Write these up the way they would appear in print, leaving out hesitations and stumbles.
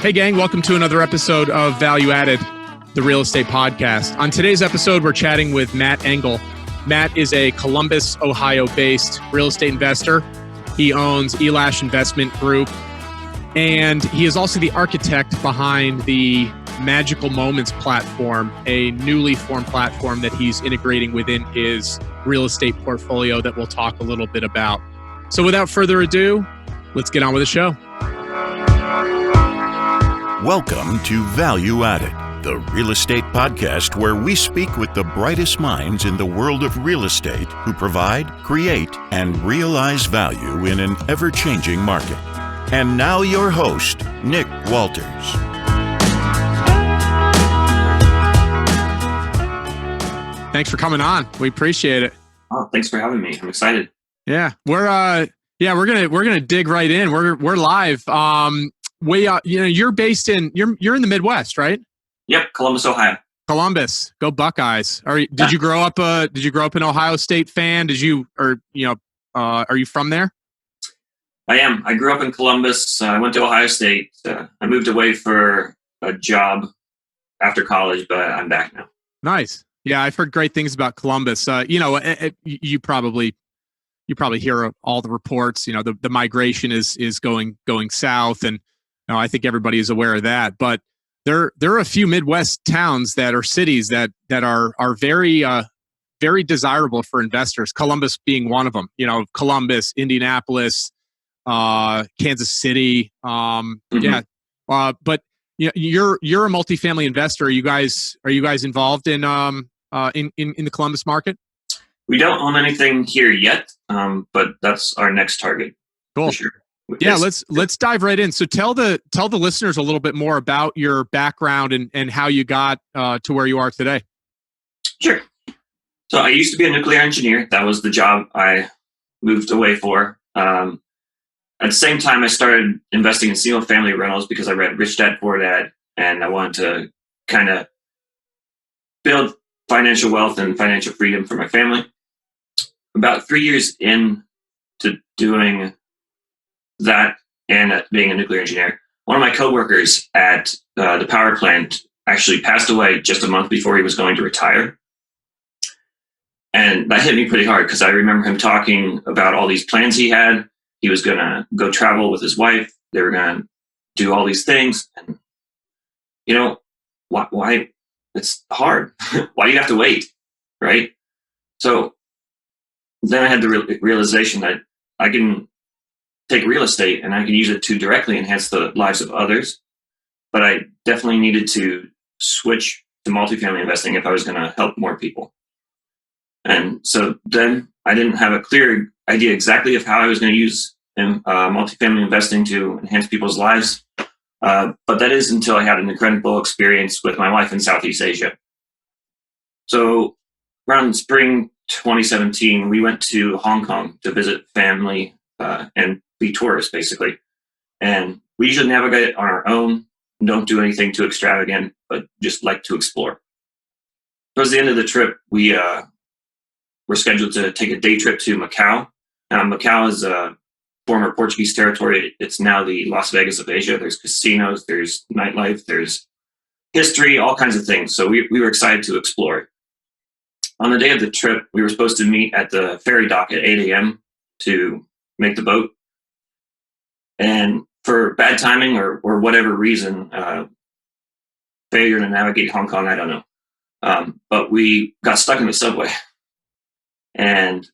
Hey gang, welcome to another episode of Value Added, the real estate podcast. On today's episode, we're chatting with Matt Engle. Matt is a Columbus, Ohio-based real estate investor. He owns Elash Investment Group, and he is also the architect behind the Magical Moments platform, a newly formed platform that he's integrating within his real estate portfolio that we'll talk a little bit about. So without further ado, let's get on with the show. Welcome to Value Added, the real estate podcast where we speak with the brightest minds in the world of real estate who provide, create, and realize value in an ever-changing market. And now your host, Nick Walters. Thanks for coming on. We appreciate it. Oh, thanks for having me. I'm excited. Yeah, we're gonna dig right in. We're live. You're based in you're in the Midwest, right? Yep, Columbus, Ohio. Columbus, go Buckeyes. Did you grow up an Ohio State fan? Are you from there? I am. I grew up in Columbus. I went to Ohio State. I moved away for a job after college, but I'm back now. Nice. Yeah, I've heard great things about Columbus. You probably hear all the reports. The migration is going south, and I think everybody is aware of that. But there are a few Midwest towns that are cities that are very very desirable for investors. Columbus being one of them. Columbus, Indianapolis, Kansas City. Yeah. But you're a multifamily investor. Are you guys involved in the Columbus market? We don't own anything here yet, but that's our next target. Cool. For sure. Yeah, let's dive right in. So tell the listeners a little bit more about your background and how you got to where you are today. Sure. So I used to be a nuclear engineer. That was the job I moved away for. At the same time, I started investing in single family rentals because I read Rich Dad Poor Dad, and I wanted to kind of build financial wealth and financial freedom for my family. About 3 years into doing that and being a nuclear engineer, one of my coworkers at the power plant actually passed away just a month before he was going to retire. And that hit me pretty hard because I remember him talking about all these plans he had. He was going to go travel with his wife. They were going to do all these things. And, why? It's hard. Why do you have to wait? Right? So then I had the realization that I can take real estate and I can use it to directly enhance the lives of others. But I definitely needed to switch to multifamily investing if I was going to help more people. And so then I didn't have a clear idea exactly of how I was going to use multifamily investing to enhance people's lives. But that is until I had an incredible experience with my wife in Southeast Asia. So around spring 2017, we went to Hong Kong to visit family and be tourists, basically. And we usually navigate on our own, don't do anything too extravagant, but just like to explore. Towards the end of the trip, we were scheduled to take a day trip to Macau. Macau is a former Portuguese territory. It's now the Las Vegas of Asia. There's casinos, there's nightlife, there's history, all kinds of things. So we were excited to explore. On the day of the trip, we were supposed to meet at the ferry dock at 8 a.m. to make the boat. And for bad timing or whatever reason, failure to navigate Hong Kong, I don't know. But we got stuck in the subway. And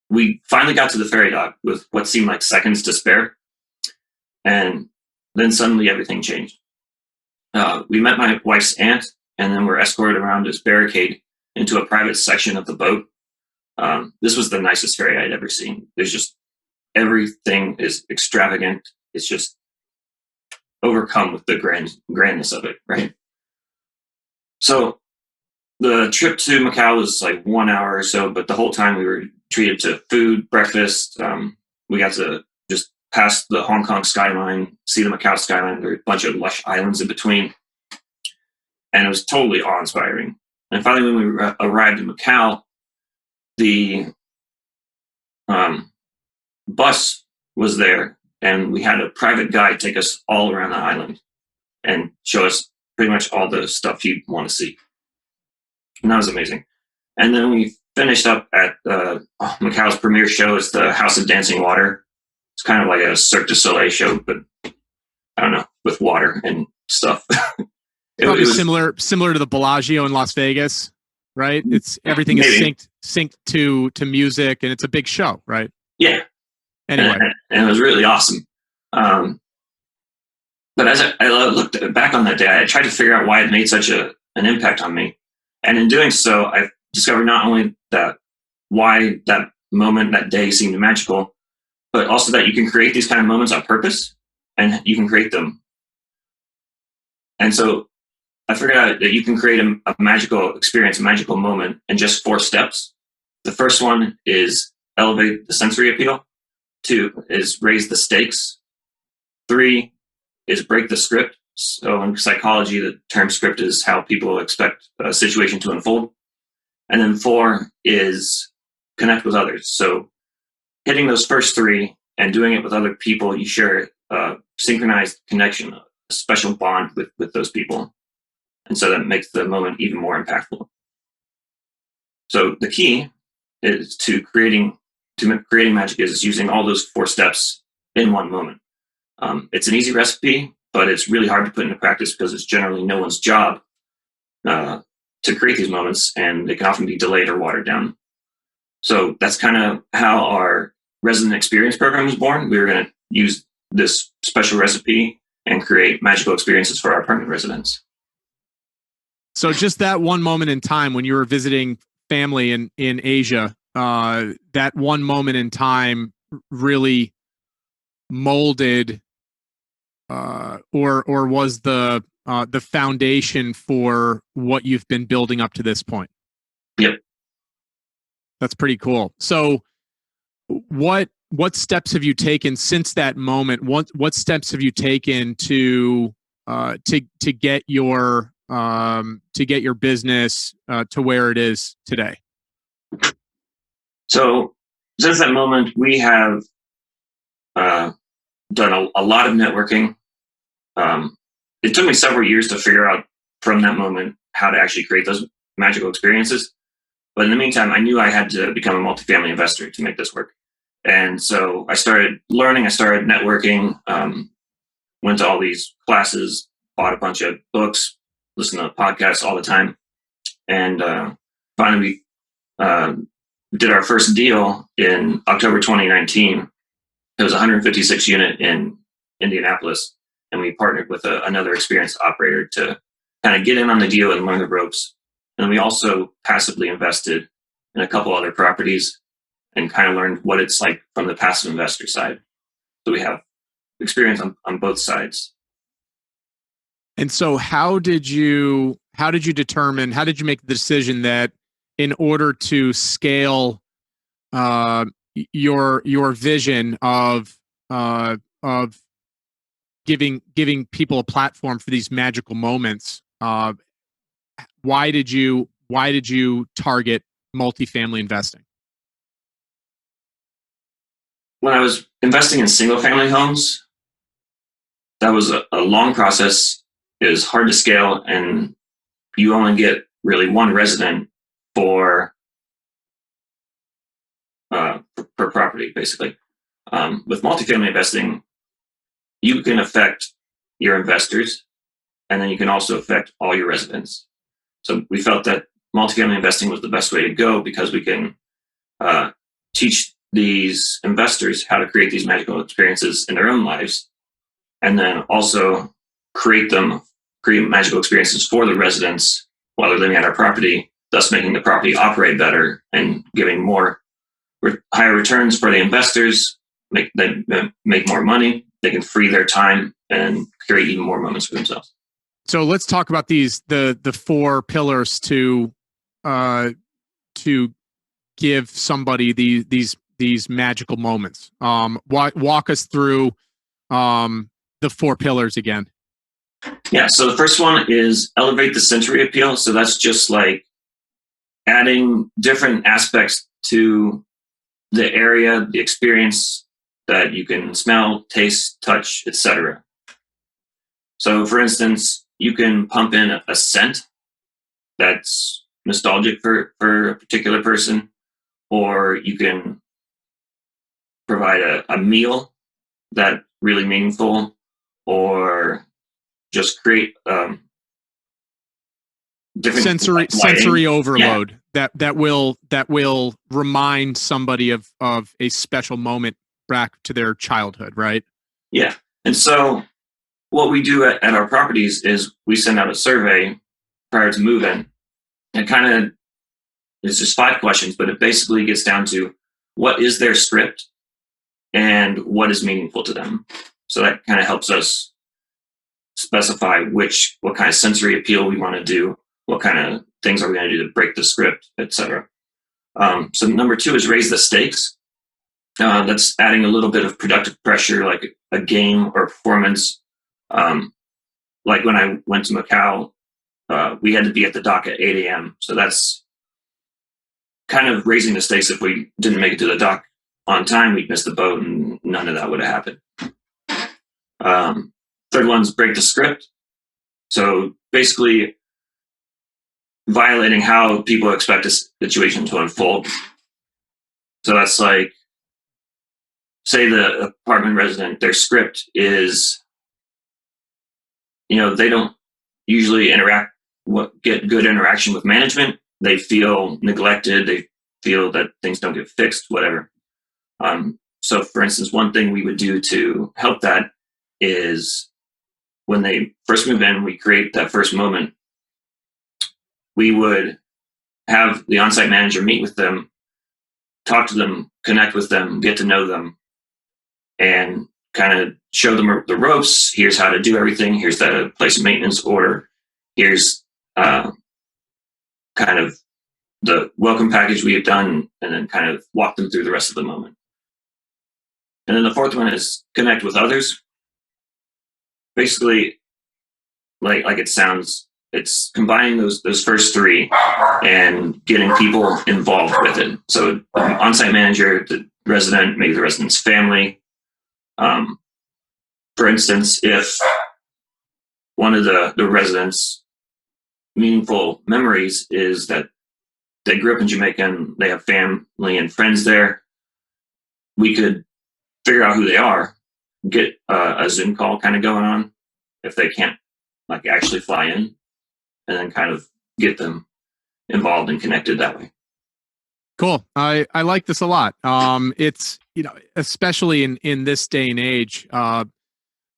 we finally got to the ferry dock with what seemed like seconds to spare. And then suddenly everything changed. We met my wife's aunt, and then were escorted around this barricade into a private section of the boat. This was the nicest ferry I'd ever seen. There's just everything is extravagant. It's just overcome with the grandness of it, right? So the trip to Macau was like 1 hour or so, but the whole time we were treated to food, breakfast. We got to just pass the Hong Kong skyline, see the Macau skyline. There were a bunch of lush islands in between. And it was totally awe-inspiring. And finally, when we arrived in Macau, the bus was there and we had a private guide take us all around the island and show us pretty much all the stuff you'd want to see. And that was amazing. And then we finished up at Macau's premier show is the House of Dancing Water. It's kind of like a Cirque du Soleil show, but I don't know, with water and stuff. it was similar to the Bellagio in Las Vegas, right? It's everything is synced to music, and it's a big show, right? Yeah. Anyway, and it was really awesome. But as I looked back on that day, I tried to figure out why it made such an impact on me. And in doing so, I discovered not only that why that moment, that day seemed magical, but also that you can create these kind of moments on purpose, and you can create them. And so I figured out that you can create a magical experience, a magical moment in just 4 steps. The first one is elevate the sensory appeal. 2 is raise the stakes. 3 is break the script. So in psychology, the term script is how people expect a situation to unfold. And then 4 is connect with others. So hitting those first 3 and doing it with other people, you share a synchronized connection, a special bond with those people. And so that makes the moment even more impactful. So the key is to creating magic is using all those 4 steps in one moment. It's an easy recipe, but it's really hard to put into practice because it's generally no one's job to create these moments, and they can often be delayed or watered down. So that's kind of how our resident experience program was born. We were going to use this special recipe and create magical experiences for our apartment residents. So just that one moment in time when you were visiting family in Asia, that one moment in time really molded or was the foundation for what you've been building up to this point. Yep. That's pretty cool. So what steps have you taken since that moment? What steps have you taken to get your business to where it is today? So since that moment, we have done a lot of networking. It took me several years to figure out from that moment how to actually create those magical experiences. But in the meantime, I knew I had to become a multifamily investor to make this work. And so I started learning, I started networking, went to all these classes, bought a bunch of books, listened to podcasts all the time. And finally, we did our first deal in October 2019. It was a 156 unit in Indianapolis. And we partnered with another experienced operator to kind of get in on the deal and learn the ropes. And we also passively invested in a couple other properties and kind of learned what it's like from the passive investor side. So we have experience on both sides. And so how did you make the decision that in order to scale your vision of giving people a platform for these magical moments, why did you target multifamily investing? When I was investing in single family homes, that was a long process. It was hard to scale, and you only get really one resident per property, basically. With multifamily investing, you can affect your investors, and then you can also affect all your residents. So we felt that multifamily investing was the best way to go because we can teach these investors how to create these magical experiences in their own lives, and then also create magical experiences for the residents while they're living at our property, thus making the property operate better and giving higher returns for the investors, make more money. They can free their time and create even more moments for themselves. So let's talk about the 4 pillars to give somebody these magical moments. Walk us through the 4 pillars again. Yeah. So the first one is elevate the sensory appeal. So that's just like adding different aspects to the area, the experience, that you can smell, taste, touch, etc. So, for instance, you can pump in a scent that's nostalgic for a particular person, or you can provide a meal that's really meaningful, or just create different sensory overload Yeah. that will remind somebody of a special moment back to their childhood, right? Yeah. And so what we do at our properties is we send out a survey prior to move-in. It kind of, it's just 5 questions, but it basically gets down to what is their script and what is meaningful to them. So that kind of helps us specify what kind of sensory appeal we want to do, what kind of things are we going to do to break the script, etc. So number 2 is raise the stakes. That's adding a little bit of productive pressure, like a game or performance. Like when I went to Macau, we had to be at the dock at 8 a.m. So that's kind of raising the stakes. If we didn't make it to the dock on time, we'd miss the boat and none of that would have happened. Third one's break the script. So basically violating how people expect a situation to unfold. So that's like, say the apartment resident, their script is, they don't usually get good interaction with management. They feel neglected. They feel that things don't get fixed, whatever. So for instance, one thing we would do to help that is when they first move in, we create that first moment. We would have the on-site manager meet with them, talk to them, connect with them, get to know them, and kind of show them the ropes. Here's how to do everything. Here's the place of maintenance order. Here's kind of the welcome package we have done, and then kind of walk them through the rest of the moment. And then the fourth one is connect with others. Basically, like it sounds, it's combining those first 3 and getting people involved with it. So on-site manager, the resident, maybe the resident's family. For instance, if one of the residents' meaningful memories is that they grew up in Jamaica and they have family and friends there, we could figure out who they are, get a Zoom call kind of going on if they can't actually fly in, and then kind of get them involved and connected that way. Cool. I like this a lot. It's, especially in this day and age,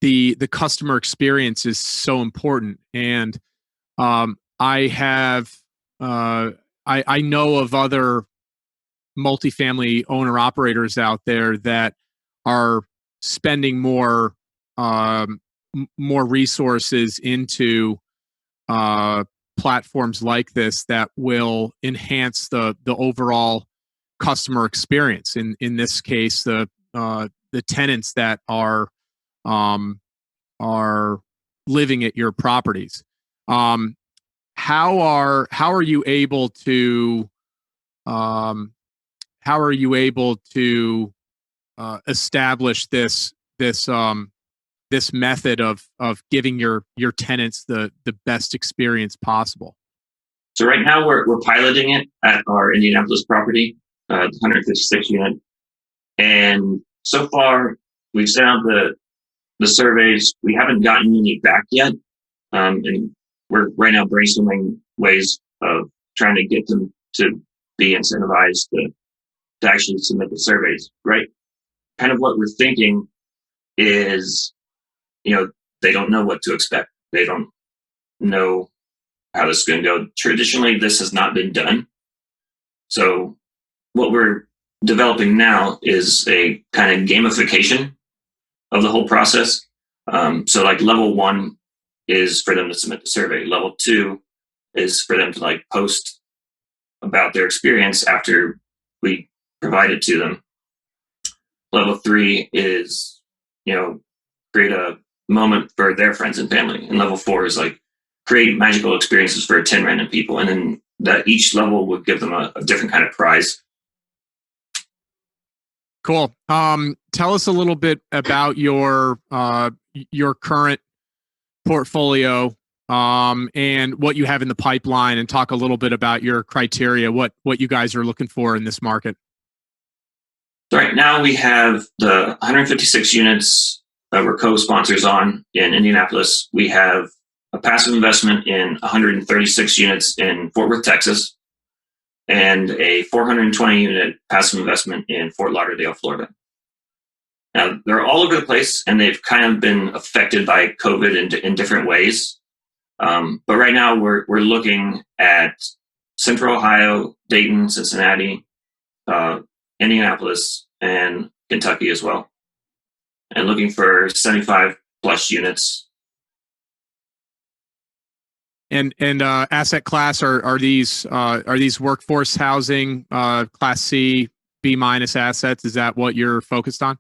the customer experience is so important. And I have I know of other multifamily owner operators out there that are spending more resources into platforms like this that will enhance the overall customer experience. In this case, the tenants that are living at your properties. How are you able to establish this method of giving your tenants the best experience possible? So right now we're piloting it at our Indianapolis property, the 156 unit, and so far we've sent out the surveys. We haven't gotten any back yet, and we're right now brainstorming ways of trying to get them to be incentivized to actually submit the surveys. Right, kind of what we're thinking is, they don't know what to expect. They don't know how this is going to go. Traditionally, this has not been done. So what we're developing now is a kind of gamification of the whole process. So like level 1 is for them to submit the survey. Level 2 is for them to post about their experience after we provide it to them. Level 3 is, create a moment for their friends and family. And level 4 is create magical experiences for 10 random people. And then that each level would give them a different kind of prize. Cool. Tell us a little bit about your current portfolio, and what you have in the pipeline, and talk a little bit about your criteria, what you guys are looking for in this market. So right now we have the 156 units that we're co-sponsors on in Indianapolis. We have a passive investment in 136 units in Fort Worth, Texas, and a 420 unit passive investment in Fort Lauderdale, Florida. Now, they're all over the place, and they've kind of been affected by COVID in different ways. But right now, we're looking at Central Ohio, Dayton, Cincinnati, Indianapolis, and Kentucky as well, and looking for 75 plus units. And asset class, are these workforce housing, class C, B minus assets? Is that what you're focused on?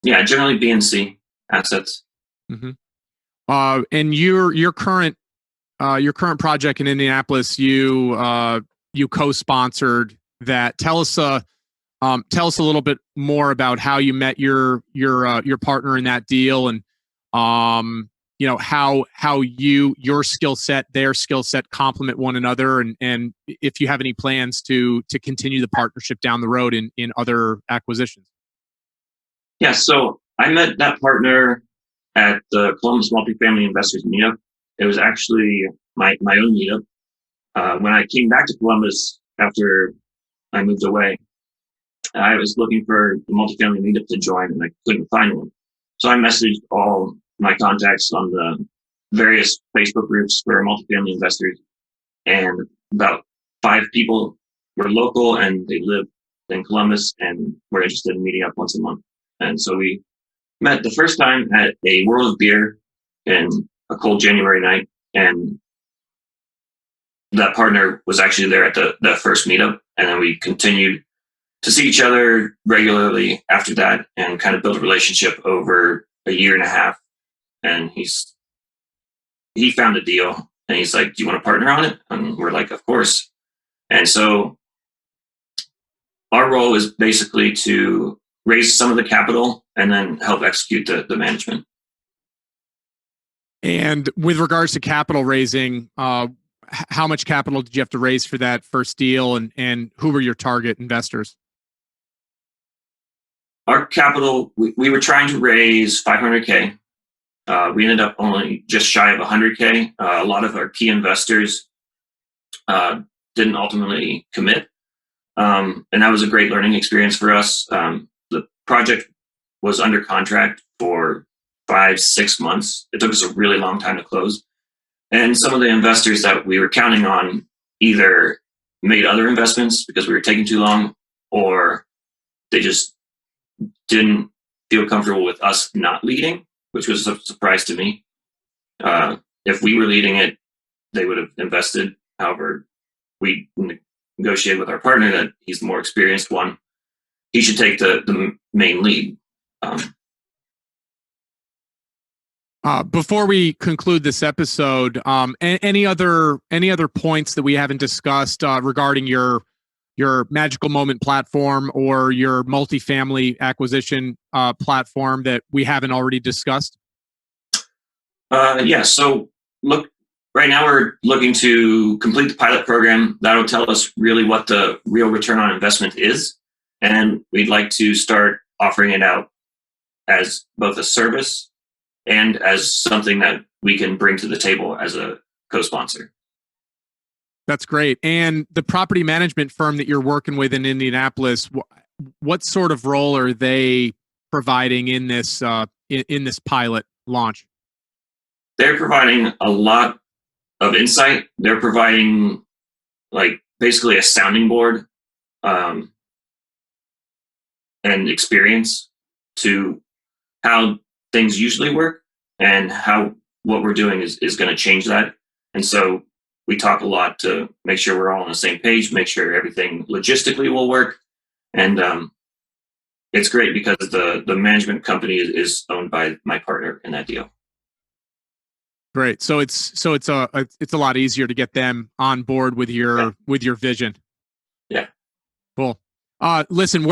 Yeah, generally B and C assets. Mm-hmm. And your current project in Indianapolis, you co-sponsored that. Tell us a little bit more about how you met your partner in that deal, and how your skill set, their skill set complement one another, and if you have any plans to continue the partnership down the road in other acquisitions. Yeah, so I met that partner at the Columbus Multifamily Investors Meetup. It was actually my own meetup. When I came back to Columbus after I moved away, I was looking for the multifamily meetup to join, and I couldn't find one. So I messaged all my contacts on the various Facebook groups for multifamily investors, and about 5 people were local and they lived in Columbus and were interested in meeting up once a month. And so we met the first time at a World of Beer in a cold January night, and that partner was actually there at that first meetup, and then we continued to see each other regularly after that and kind of build a relationship over a year and a half. And he found a deal, and he's like, "Do you want to partner on it?" And we're like, "Of course." And so our role is basically to raise some of the capital and then help execute the management. And with regards to capital raising, how much capital did you have to raise for that first deal, and who were your target investors? Our capital, we were trying to raise 500K. We ended up only just shy of 100K. A lot of our key investors didn't ultimately commit. And that was a great learning experience for us. The project was under contract for 5-6 months. It took us a really long time to close. And some of the investors that we were counting on either made other investments because we were taking too long, or they just didn't feel comfortable with us not leading, which was a surprise to me. If we were leading it, they would have invested. However, we negotiated with our partner that he's the more experienced one. He should take the main lead. Before we conclude this episode, any other points that we haven't discussed regarding your Magical Moment platform or your multifamily acquisition platform that we haven't already discussed? Yeah. So look, right now we're looking to complete the pilot program. That'll tell us really what the real return on investment is. And we'd like to start offering it out as both a service and as something that we can bring to the table as a co-sponsor. This great. And the property management firm that you're working with in Indianapolis, what sort of role are they providing in this pilot launch? They're providing a lot of insight. They're providing basically a sounding board and experience to how things usually work and how what we're doing is going to change that. And so we talk a lot to make sure we're all on the same page, make sure everything logistically will work. And it's great because the management company is owned by my partner in that deal. Great. So it's a lot easier to get them on board with your vision. Yeah. Cool. Listen,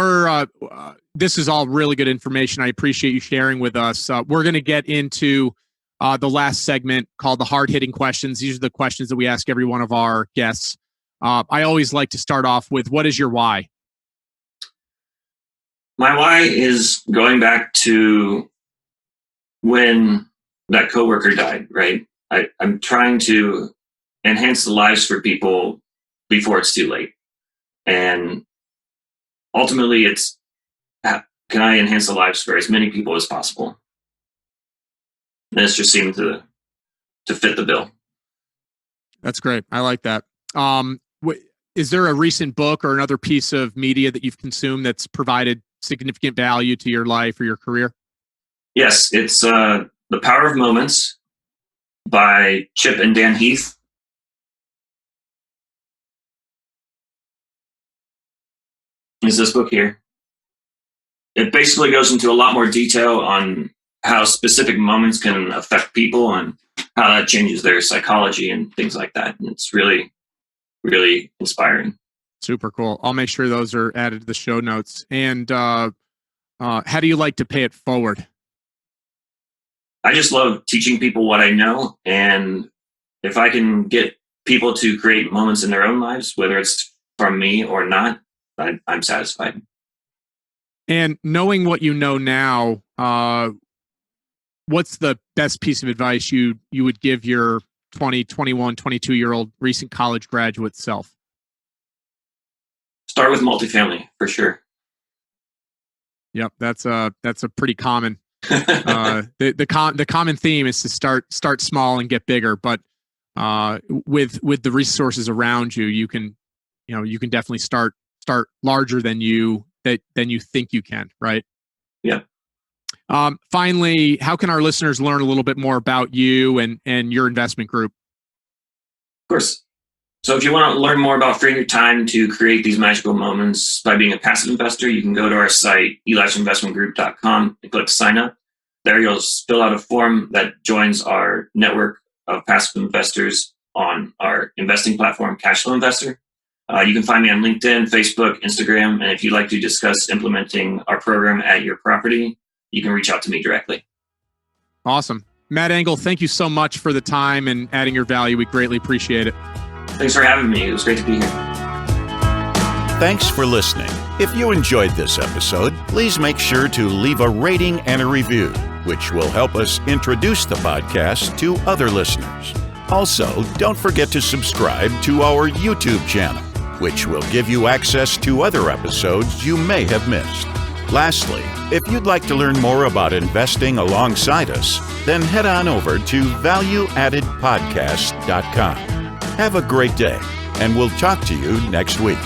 this is all really good information. I appreciate you sharing with us. We're going to get into the last segment called the hard-hitting questions. These are the questions that we ask every one of our guests. I always like to start off with, what is your why? My why is going back to when that coworker died, right? I'm trying to enhance the lives for people before it's too late. And ultimately, it's, can I enhance the lives for as many people as possible? And it's just seemed to fit the bill. That's great. I like that. Is there a recent book or another piece of media that you've consumed that's provided significant value to your life or your career? Yes, it's The Power of Moments by Chip and Dan Heath. Is this book here. It basically goes into a lot more detail on how specific moments can affect people and how that changes their psychology and things like that. And it's really, really inspiring. Super cool. I'll make sure those are added to the show notes. And how do you like to pay it forward? I just love teaching people what I know. And if I can get people to create moments in their own lives, whether it's from me or not, I'm satisfied. And knowing what you know now, what's the best piece of advice you would give your 20, 21, 22-year-old recent college graduate self? Start with multifamily for sure. Yep, that's a pretty common. The common theme is to start small and get bigger, but with the resources around you, you can definitely start larger than you think you can, right? Yeah. Finally, how can our listeners learn a little bit more about you and your investment group? Of course. So if you want to learn more about freeing your time to create these magical moments by being a passive investor, you can go to our site, elisheinvestmentgroup.com, and click sign up. There you'll fill out a form that joins our network of passive investors on our investing platform, Cashflow Investor. You can find me on LinkedIn, Facebook, Instagram, and if you'd like to discuss implementing our program at your property, you can reach out to me directly. Awesome. Matt Engle, thank you so much for the time and adding your value. We greatly appreciate it. Thanks for having me. It was great to be here. Thanks for listening. If you enjoyed this episode, please make sure to leave a rating and a review, which will help us introduce the podcast to other listeners. Also, don't forget to subscribe to our YouTube channel, which will give you access to other episodes you may have missed. Lastly, if you'd like to learn more about investing alongside us, then head on over to valueaddedpodcast.com. Have a great day, and we'll talk to you next week.